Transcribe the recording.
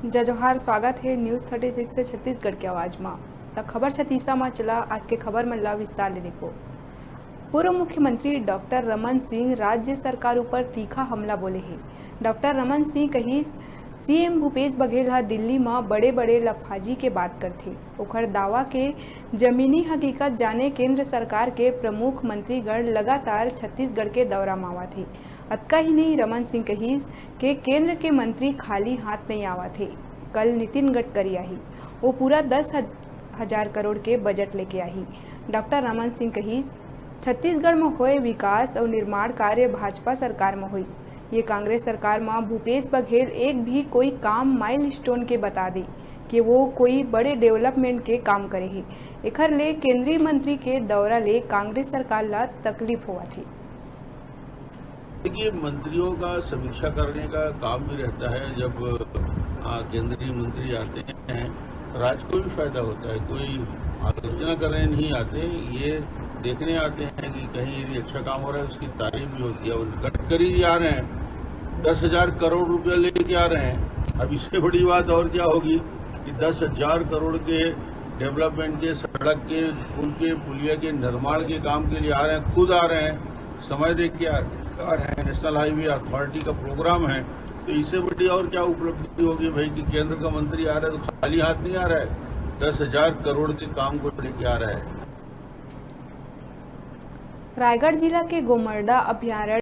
जय जोहार, स्वागत है न्यूज़ 36 से छत्तीसगढ़ की आवाज़ में। तो खबर छत्तीसा में चला। आज के खबर में ला विस्तार लेने को। पूर्व मुख्यमंत्री डॉक्टर रमन सिंह राज्य सरकार ऊपर तीखा हमला बोले हैं। डॉक्टर रमन सिंह कही सीएम भूपेश बघेल दिल्ली में बड़े बड़े लफाजी के बात करते। ओखर दावा के जमीनी हकीकत जाने केंद्र सरकार के प्रमुख मंत्रीगण लगातार छत्तीसगढ़ के दौरा में आवा थे। अतका ही नहीं, रमन सिंह कहीस के केंद्र के मंत्री खाली हाथ नहीं आवा थे। कल नितिन गडकरी आई, वो पूरा 10,000 करोड़ के बजट लेके आई। डॉक्टर रमन सिंह कहीस छत्तीसगढ़ में होए विकास और निर्माण कार्य भाजपा सरकार में होइस। ये कांग्रेस सरकार में भूपेश बघेल एक भी कोई काम माइलस्टोन के बता दी कि वो कोई बड़े डेवलपमेंट के काम करे ही। एखर ले केंद्रीय मंत्री के दौरा ले कांग्रेस सरकार ला तकलीफ हुआ थी। देखिए, मंत्रियों का समीक्षा करने का काम भी रहता है। जब केंद्रीय मंत्री आते हैं, राज्य को भी फायदा होता है। कोई आलोचना करने नहीं आते, ये देखने आते हैं कि कहीं यदि अच्छा काम हो रहा है उसकी तारीफ भी होती है। और गडकरी जी आ रहे हैं, 10,000 करोड़ रुपया लेके आ रहे हैं। अब इससे बड़ी बात और क्या होगी कि 10,000 करोड़ के डेवलपमेंट के, सड़क के, पुल के, पुलिया के निर्माण के काम के लिए आ रहे हैं। खुद आ रहे हैं, समय देख के आ रहे हैं। नेशनल हाईवे अथॉरिटी का प्रोग्राम है, तो इससे बड़ी और क्या उपलब्धि होगी भाई कि केंद्र का मंत्री आ रहा है तो खाली हाथ नहीं आ रहा है, 10,000 करोड़ के काम को लेके आ रहा है। रायगढ़ जिला के गोमर्डा अभ्यारण्य